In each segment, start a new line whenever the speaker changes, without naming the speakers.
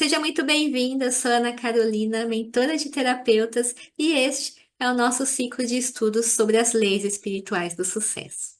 Seja muito bem-vinda, eu sou Ana Carolina, mentora de terapeutas, e este é o nosso ciclo de estudos sobre as leis espirituais do sucesso.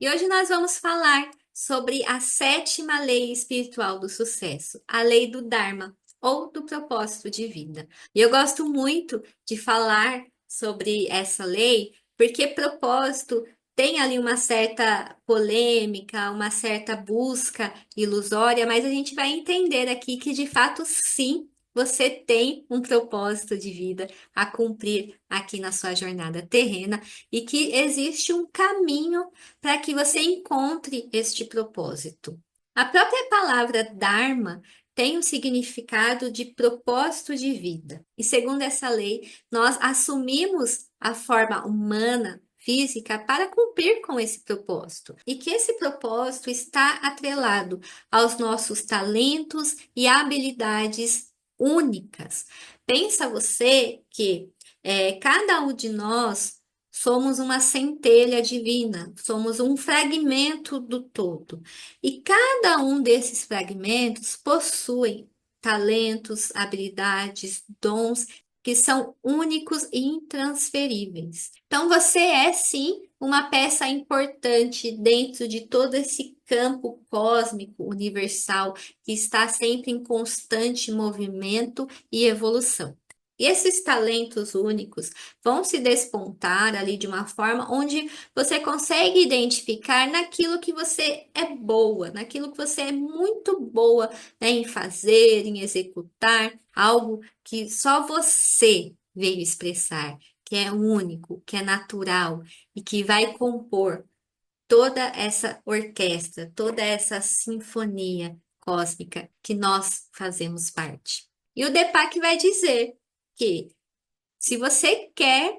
E hoje nós vamos falar sobre a sétima lei espiritual do sucesso, a lei do Dharma, ou do propósito de vida. E eu gosto muito de falar sobre essa lei, porque propósito tem ali uma certa polêmica, uma certa busca ilusória, mas a gente vai entender aqui que de fato sim, você tem um propósito de vida a cumprir aqui na sua jornada terrena e que existe um caminho para que você encontre este propósito. A própria palavra Dharma tem um significado de propósito de vida. E segundo essa lei, nós assumimos a forma humana, física, para cumprir com esse propósito. E que esse propósito está atrelado aos nossos talentos e habilidades únicas. Pensa você que cada um de nós somos uma centelha divina, somos um fragmento do todo. E cada um desses fragmentos possui talentos, habilidades, dons que são únicos e intransferíveis. Então, você é sim uma peça importante dentro de todo esse campo cósmico, universal, que está sempre em constante movimento e evolução. E esses talentos únicos vão se despontar ali de uma forma onde você consegue identificar naquilo que você é boa, naquilo que você é muito boa, né, em fazer, em executar, algo que só você veio expressar, que é único, que é natural e que vai compor toda essa orquestra, toda essa sinfonia cósmica que nós fazemos parte. E o Deepak vai dizer que se você quer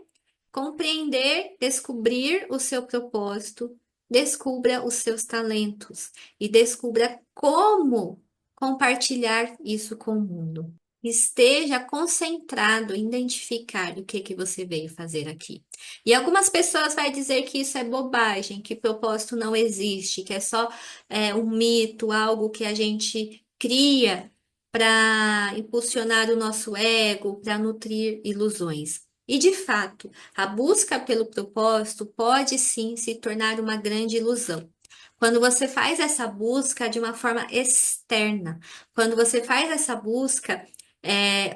compreender, descobrir o seu propósito, descubra os seus talentos e descubra como compartilhar isso com o mundo. Esteja concentrado em identificar o que você veio fazer aqui. E algumas pessoas vão dizer que isso é bobagem, que propósito não existe, que é só um mito, algo que a gente cria para impulsionar o nosso ego, para nutrir ilusões. E de fato, a busca pelo propósito pode sim se tornar uma grande ilusão. Quando você faz essa busca de uma forma externa, quando você faz essa busca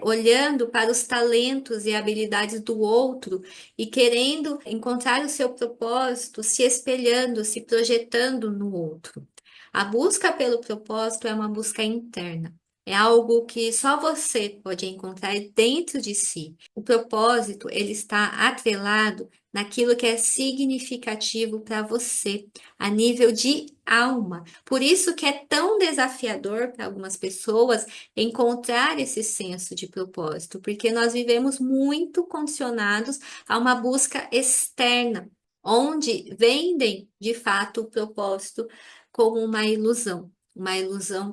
olhando para os talentos e habilidades do outro e querendo encontrar o seu propósito, se espelhando, se projetando no outro. A busca pelo propósito é uma busca interna. É algo que só você pode encontrar dentro de si. O propósito, ele está atrelado naquilo que é significativo para você, a nível de alma. Por isso que é tão desafiador para algumas pessoas encontrar esse senso de propósito, porque nós vivemos muito condicionados a uma busca externa, onde vendem de fato o propósito como uma ilusão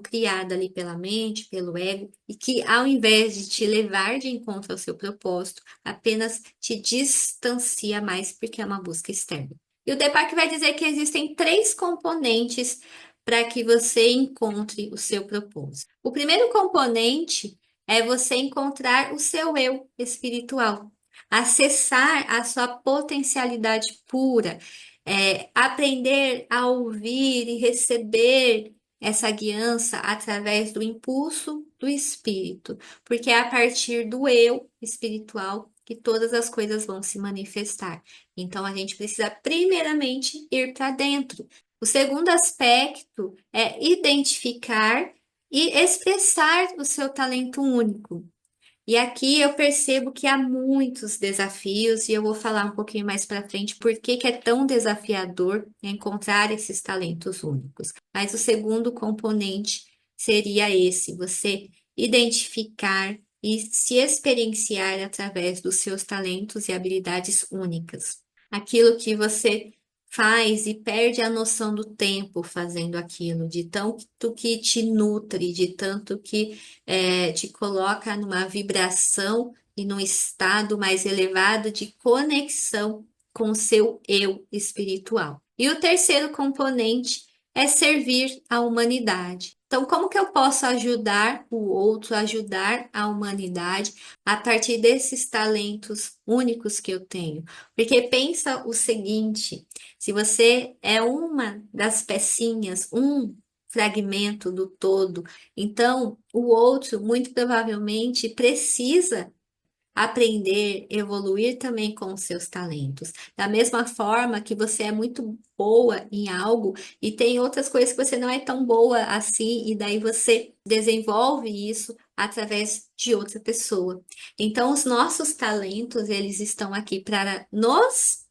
criada ali pela mente, pelo ego, e que ao invés de te levar de encontro ao seu propósito, apenas te distancia mais porque é uma busca externa. E o Deepak vai dizer que existem três componentes para que você encontre o seu propósito. O primeiro componente é você encontrar o seu eu espiritual, acessar a sua potencialidade pura, aprender a ouvir e receber essa guiança através do impulso do espírito, porque é a partir do eu espiritual que todas as coisas vão se manifestar. Então a gente precisa primeiramente ir para dentro. O segundo aspecto é identificar e expressar o seu talento único. E aqui eu percebo que há muitos desafios, e eu vou falar um pouquinho mais para frente por que que é tão desafiador encontrar esses talentos únicos. Mas o segundo componente seria esse: você identificar e se experienciar através dos seus talentos e habilidades únicas. Aquilo que você faz e perde a noção do tempo fazendo aquilo, de tanto que te nutre, de tanto que te coloca numa vibração e num estado mais elevado de conexão com o seu eu espiritual. E o terceiro componente é servir à humanidade. Então, como que eu posso ajudar o outro, ajudar a humanidade a partir desses talentos únicos que eu tenho? Porque pensa o seguinte, se você é uma das pecinhas, um fragmento do todo, então o outro muito provavelmente precisa aprender, evoluir também com os seus talentos. Da mesma forma que você é muito boa em algo e tem outras coisas que você não é tão boa assim, e daí você desenvolve isso através de outra pessoa. Então, os nossos talentos, eles estão aqui para nos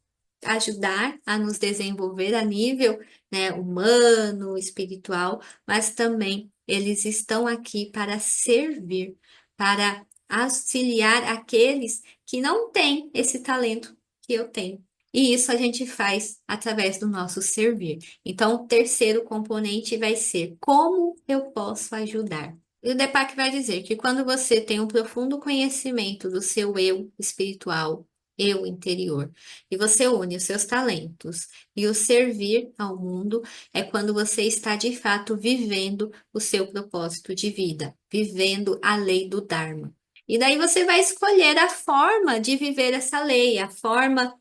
ajudar a nos desenvolver a nível, né, humano, espiritual, mas também eles estão aqui para servir, para auxiliar aqueles que não têm esse talento que eu tenho. E isso a gente faz através do nosso servir. Então, o terceiro componente vai ser como eu posso ajudar. E o Deepak vai dizer que quando você tem um profundo conhecimento do seu eu espiritual, eu interior, e você une os seus talentos e o servir ao mundo, é quando você está de fato vivendo o seu propósito de vida, vivendo a lei do Dharma. E daí você vai escolher a forma de viver essa lei, a forma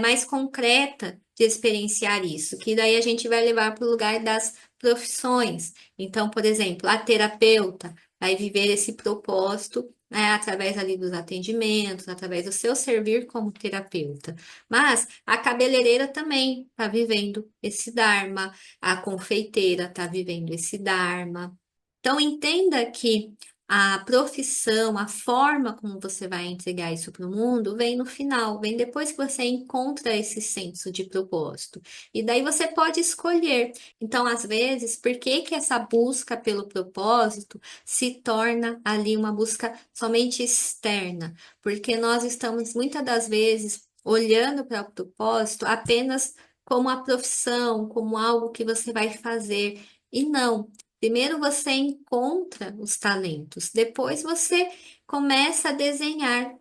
mais concreta de experienciar isso, que daí a gente vai levar para o lugar das profissões. Então, por exemplo, a terapeuta vai viver esse propósito, né, através ali dos atendimentos, através do seu servir como terapeuta. Mas a cabeleireira também está vivendo esse Dharma, a confeiteira está vivendo esse Dharma. Então, entenda que a profissão, a forma como você vai entregar isso para o mundo, vem no final, vem depois que você encontra esse senso de propósito. E daí você pode escolher. Então, às vezes, por que que essa busca pelo propósito se torna ali uma busca somente externa? Porque nós estamos muitas das vezes olhando para o propósito apenas como a profissão, como algo que você vai fazer. E não. Primeiro você encontra os talentos, depois você começa a desenhar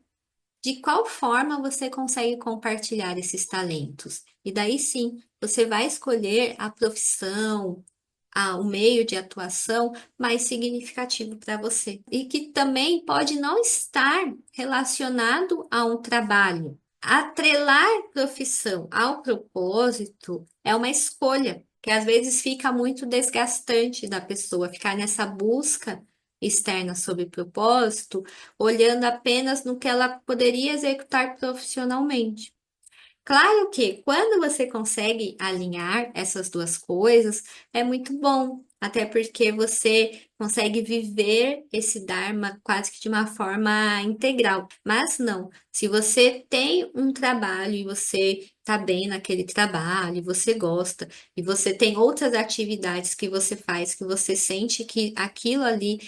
de qual forma você consegue compartilhar esses talentos. E daí sim, você vai escolher a profissão, o meio de atuação mais significativo para você. E que também pode não estar relacionado a um trabalho. Atrelar profissão ao propósito é uma escolha, que às vezes fica muito desgastante da pessoa ficar nessa busca externa sobre propósito, olhando apenas no que ela poderia executar profissionalmente. Claro que quando você consegue alinhar essas duas coisas, é muito bom, até porque você consegue viver esse Dharma quase que de uma forma integral. Mas não, se você tem um trabalho e você está bem naquele trabalho, e você gosta, e você tem outras atividades que você faz, que você sente que aquilo ali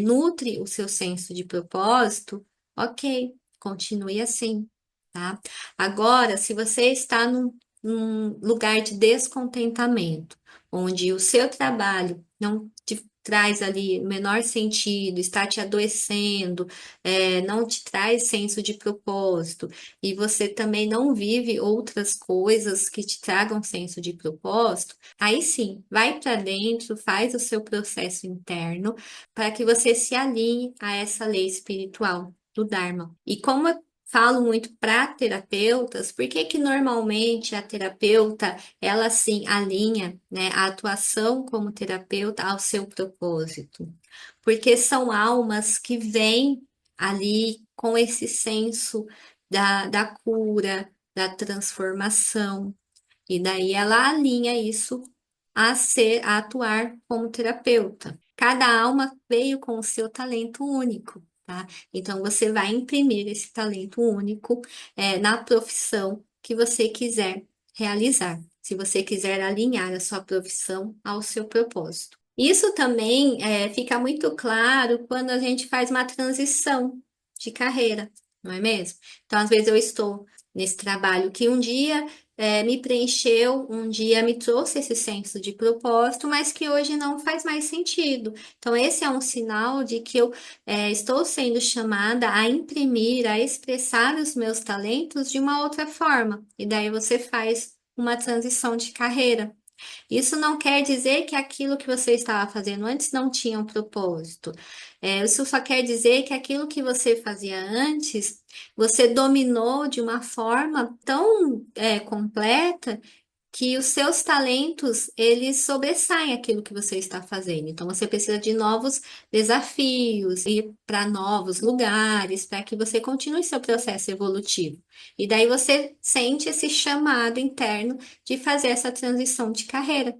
nutre o seu senso de propósito, ok, continue assim. Tá? Agora, se você está num lugar de descontentamento, onde o seu trabalho não te traz ali o menor sentido, está te adoecendo, não te traz senso de propósito, e você também não vive outras coisas que te tragam senso de propósito, aí sim, vai para dentro, faz o seu processo interno para que você se alinhe a essa lei espiritual do Dharma. E como falo muito para terapeutas, por que que normalmente a terapeuta, ela sim alinha, né, a atuação como terapeuta ao seu propósito? Porque são almas que vêm ali com esse senso da cura, da transformação, e daí ela alinha isso a atuar como terapeuta. Cada alma veio com o seu talento único, tá? Então você vai imprimir esse talento único na profissão que você quiser realizar, se você quiser alinhar a sua profissão ao seu propósito. Isso também fica muito claro quando a gente faz uma transição de carreira, não é mesmo? Então, às vezes eu estou nesse trabalho que um dia me preencheu, um dia me trouxe esse senso de propósito, mas que hoje não faz mais sentido. Então, esse é um sinal de que eu estou sendo chamada a imprimir, a expressar os meus talentos de uma outra forma. E daí você faz uma transição de carreira. Isso não quer dizer que aquilo que você estava fazendo antes não tinha um propósito. Isso só quer dizer que aquilo que você fazia antes, você dominou de uma forma tão, completa que os seus talentos, eles sobressaem aquilo que você está fazendo. Então, você precisa de novos desafios, ir para novos lugares, para que você continue seu processo evolutivo. E daí você sente esse chamado interno de fazer essa transição de carreira,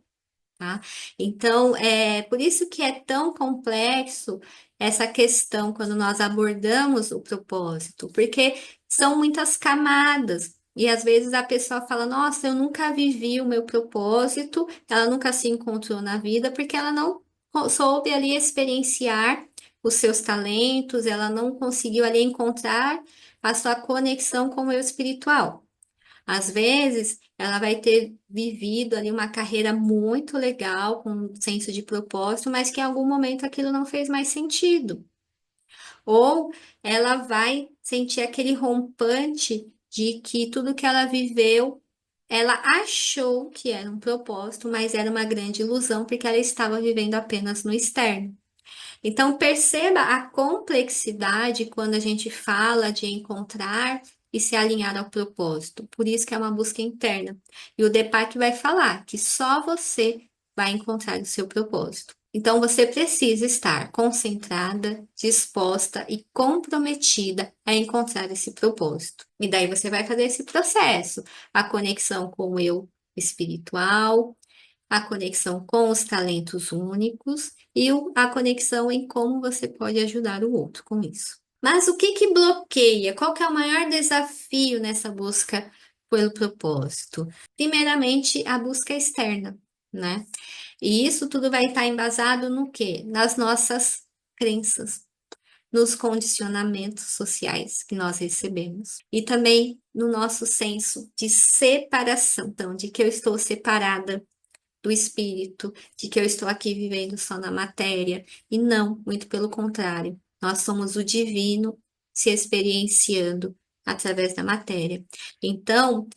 tá? Então, é por isso que é tão complexo essa questão quando nós abordamos o propósito, porque são muitas camadas. E às vezes a pessoa fala: Nossa, eu nunca vivi o meu propósito, ela nunca se encontrou na vida, porque ela não soube ali experienciar os seus talentos, ela não conseguiu ali encontrar a sua conexão com o eu espiritual. Às vezes, ela vai ter vivido ali uma carreira muito legal, com um senso de propósito, mas que em algum momento aquilo não fez mais sentido. Ou ela vai sentir aquele rompante de que tudo que ela viveu, ela achou que era um propósito, mas era uma grande ilusão, porque ela estava vivendo apenas no externo. Então, perceba a complexidade quando a gente fala de encontrar e se alinhar ao propósito. Por isso que é uma busca interna. E o Deepak vai falar que só você vai encontrar o seu propósito. Então, você precisa estar concentrada, disposta e comprometida a encontrar esse propósito. E daí você vai fazer esse processo, a conexão com o eu espiritual, a conexão com os talentos únicos e a conexão em como você pode ajudar o outro com isso. Mas o que que bloqueia? Qual que é o maior desafio nessa busca pelo propósito? Primeiramente, a busca externa, né? E isso tudo vai estar embasado no quê? Nas nossas crenças, nos condicionamentos sociais que nós recebemos e também no nosso senso de separação, então, de que eu estou separada do espírito, de que eu estou aqui vivendo só na matéria. E não, muito pelo contrário. Nós somos o divino se experienciando através da matéria. Então,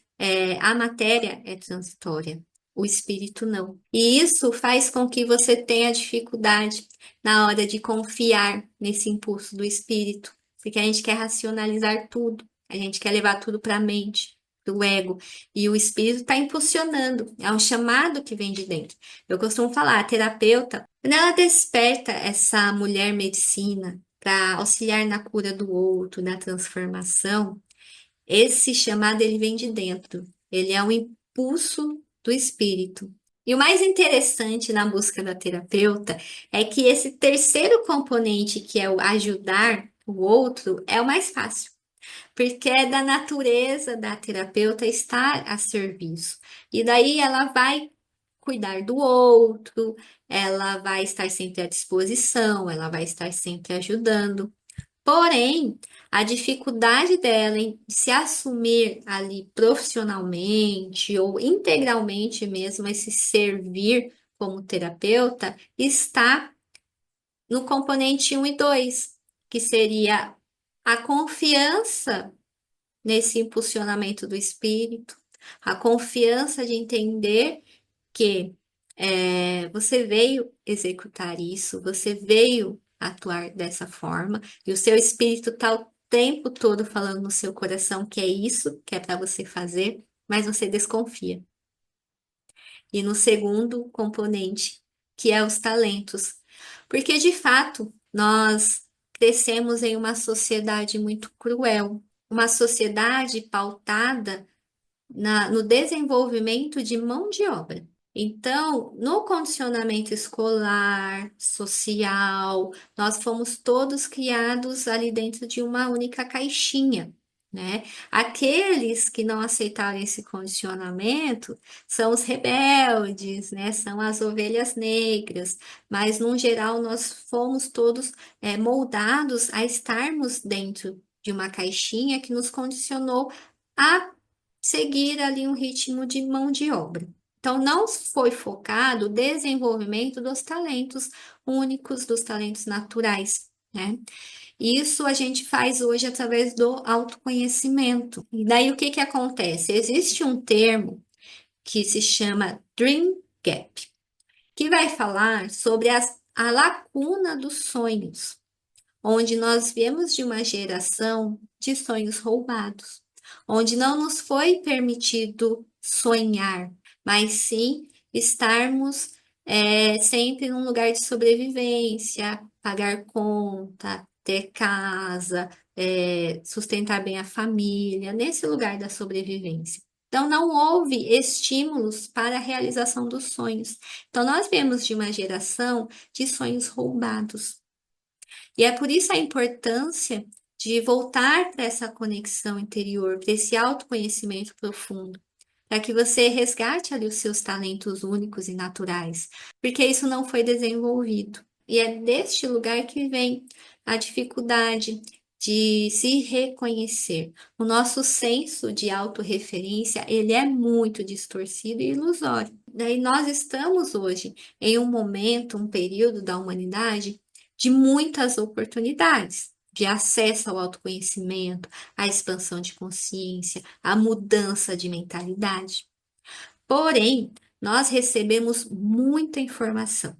a matéria é transitória, o espírito não. E isso faz com que você tenha dificuldade na hora de confiar nesse impulso do espírito, porque a gente quer racionalizar tudo, a gente quer levar tudo para a mente, do ego. E o espírito está impulsionando, é um chamado que vem de dentro. Eu costumo falar, a terapeuta, quando ela desperta essa mulher medicina para auxiliar na cura do outro, na transformação, esse chamado ele vem de dentro. Ele é um impulso do espírito. E o mais interessante na busca da terapeuta é que esse terceiro componente, que é o ajudar o outro, é o mais fácil porque é da natureza da terapeuta estar a serviço. E daí ela vai cuidar do outro, ela vai estar sempre à disposição, ela vai estar sempre ajudando. Porém, a dificuldade dela em se assumir ali profissionalmente ou integralmente mesmo, esse servir como terapeuta, está no componente um e 2, que seria a confiança nesse impulsionamento do espírito, a confiança de entender que você veio executar isso, você veio atuar dessa forma, e o seu espírito está o tempo todo falando no seu coração que é isso que é para você fazer, mas você desconfia. E no segundo componente, que é os talentos, porque de fato nós crescemos em uma sociedade muito cruel, uma sociedade pautada no desenvolvimento de mão de obra. Então, no condicionamento escolar, social, nós fomos todos criados ali dentro de uma única caixinha, né? Aqueles que não aceitaram esse condicionamento são os rebeldes, né? São as ovelhas negras, mas no geral nós fomos todos moldados a estarmos dentro de uma caixinha que nos condicionou a seguir ali um ritmo de mão de obra. Então, não foi focado o desenvolvimento dos talentos únicos, dos talentos naturais, né? Isso a gente faz hoje através do autoconhecimento. E daí o que que acontece? Existe um termo que se chama Dream Gap, que vai falar sobre a lacuna dos sonhos, onde nós viemos de uma geração de sonhos roubados, onde não nos foi permitido sonhar, mas sim estarmos sempre num lugar de sobrevivência, pagar conta, ter casa, sustentar bem a família, nesse lugar da sobrevivência. Então, não houve estímulos para a realização dos sonhos. Então, nós viemos de uma geração de sonhos roubados. E é por isso a importância de voltar para essa conexão interior, para esse autoconhecimento profundo, para que você resgate ali os seus talentos únicos e naturais, porque isso não foi desenvolvido. E é deste lugar que vem a dificuldade de se reconhecer. O nosso senso de autorreferência, ele é muito distorcido e ilusório. Daí nós estamos hoje em um momento, um período da humanidade de muitas oportunidades, de acesso ao autoconhecimento, à expansão de consciência, à mudança de mentalidade. Porém, nós recebemos muita informação.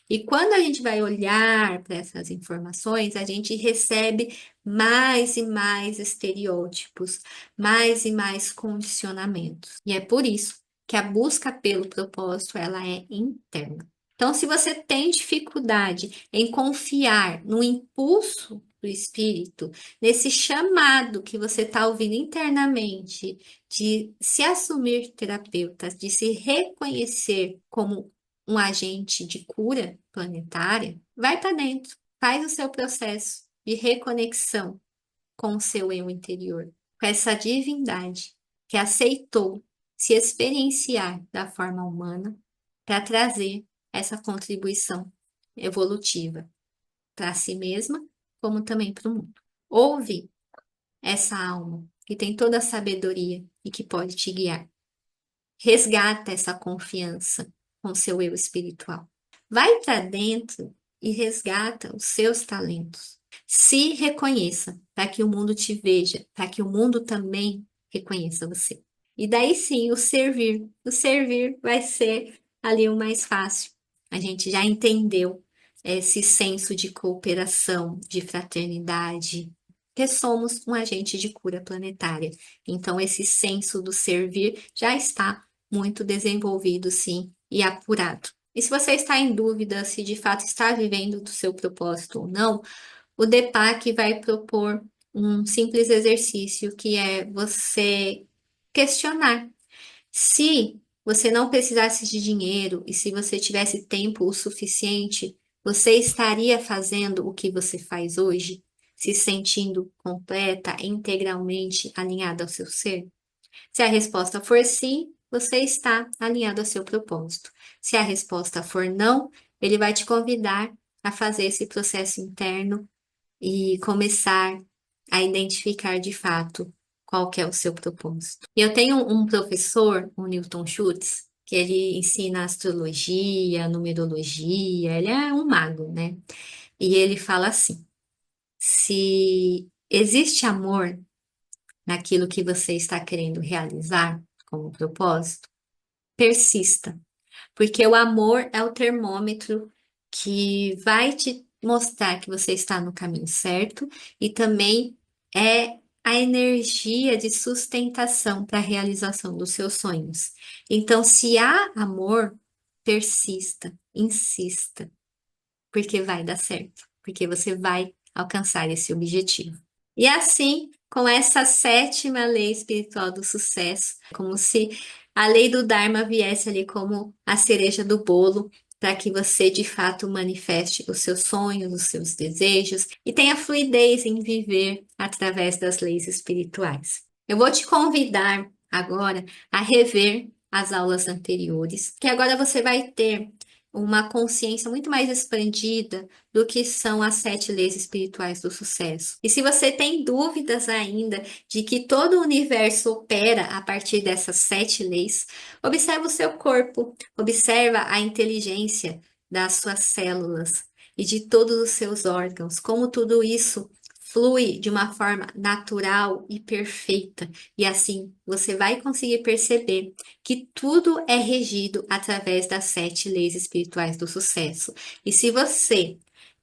E quando a gente vai olhar para essas informações, a gente recebe mais e mais estereótipos, mais e mais condicionamentos. E é por isso que a busca pelo propósito, ela é interna. Então, se você tem dificuldade em confiar no impulso do espírito, nesse chamado que você está ouvindo internamente de se assumir terapeuta, de se reconhecer como um agente de cura planetária, vai para dentro, faz o seu processo de reconexão com o seu eu interior, com essa divindade que aceitou se experienciar da forma humana para trazer essa contribuição evolutiva para si mesma, como também para o mundo. Ouve essa alma que tem toda a sabedoria e que pode te guiar. Resgata essa confiança com seu eu espiritual. Vai para dentro e resgata os seus talentos. Se reconheça para que o mundo te veja, para que o mundo também reconheça você. E daí sim, o servir. O servir vai ser ali o mais fácil. A gente já entendeu esse senso de cooperação, de fraternidade, que somos um agente de cura planetária. Então, esse senso do servir já está muito desenvolvido, sim, e apurado. E se você está em dúvida se de fato está vivendo do seu propósito ou não, o DEPAC vai propor um simples exercício que é você questionar se você não precisasse de dinheiro e se você tivesse tempo o suficiente, você estaria fazendo o que você faz hoje, se sentindo completa, integralmente alinhada ao seu ser? Se a resposta for sim, você está alinhado ao seu propósito. Se a resposta for não, ele vai te convidar a fazer esse processo interno e começar a identificar de fato qual que é o seu propósito. E eu tenho um professor, o Newton Schultz, que ele ensina astrologia, numerologia, ele é um mago, né? E ele fala assim: se existe amor naquilo que você está querendo realizar como propósito, persista, porque o amor é o termômetro que vai te mostrar que você está no caminho certo e também é a energia de sustentação para a realização dos seus sonhos. Então, se há amor, persista, insista, porque vai dar certo, porque você vai alcançar esse objetivo. E assim, com essa sétima lei espiritual do sucesso, como se a lei do Dharma viesse ali como a cereja do bolo, para que você de fato manifeste os seus sonhos, os seus desejos e tenha fluidez em viver através das leis espirituais. Eu vou te convidar agora a rever as aulas anteriores, que agora você vai ter uma consciência muito mais expandida do que são as 7 leis espirituais do sucesso. E se você tem dúvidas ainda de que todo o universo opera a partir dessas 7 leis, observa o seu corpo, observa a inteligência das suas células e de todos os seus órgãos, como tudo isso flui de uma forma natural e perfeita. E assim você vai conseguir perceber que tudo é regido através das 7 leis espirituais do sucesso. E se você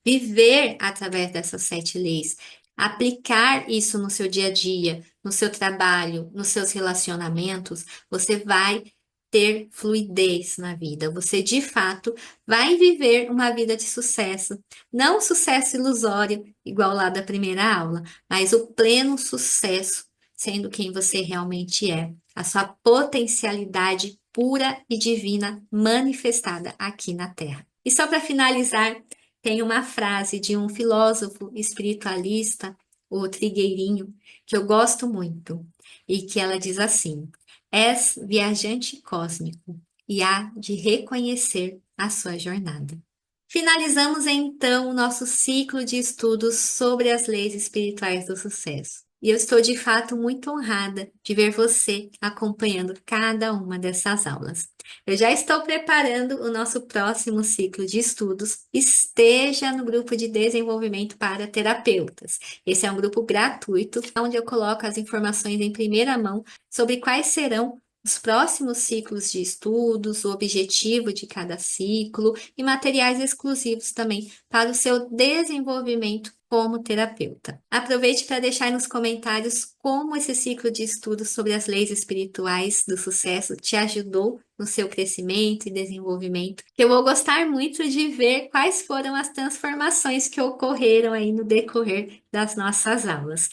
viver através dessas 7 leis, aplicar isso no seu dia a dia, no seu trabalho, nos seus relacionamentos, você vai ter fluidez na vida. Você de fato vai viver uma vida de sucesso. Não um sucesso ilusório, igual lá da primeira aula, mas o pleno sucesso, sendo quem você realmente é. A sua potencialidade pura e divina manifestada aqui na Terra. E só para finalizar, tem uma frase de um filósofo espiritualista, o Trigueirinho, que eu gosto muito, e que ela diz assim: És viajante cósmico e há de reconhecer a sua jornada. Finalizamos então o nosso ciclo de estudos sobre as leis espirituais do sucesso. E eu estou de fato muito honrada de ver você acompanhando cada uma dessas aulas. Eu já estou preparando o nosso próximo ciclo de estudos. Esteja no grupo de desenvolvimento para terapeutas. Esse é um grupo gratuito, onde eu coloco as informações em primeira mão sobre quais serão os próximos ciclos de estudos, o objetivo de cada ciclo e materiais exclusivos também para o seu desenvolvimento como terapeuta. Aproveite para deixar aí nos comentários como esse ciclo de estudos sobre as leis espirituais do sucesso te ajudou no seu crescimento e desenvolvimento. Eu vou gostar muito de ver quais foram as transformações que ocorreram aí no decorrer das nossas aulas.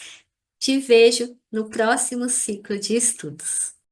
Te vejo no próximo ciclo de estudos.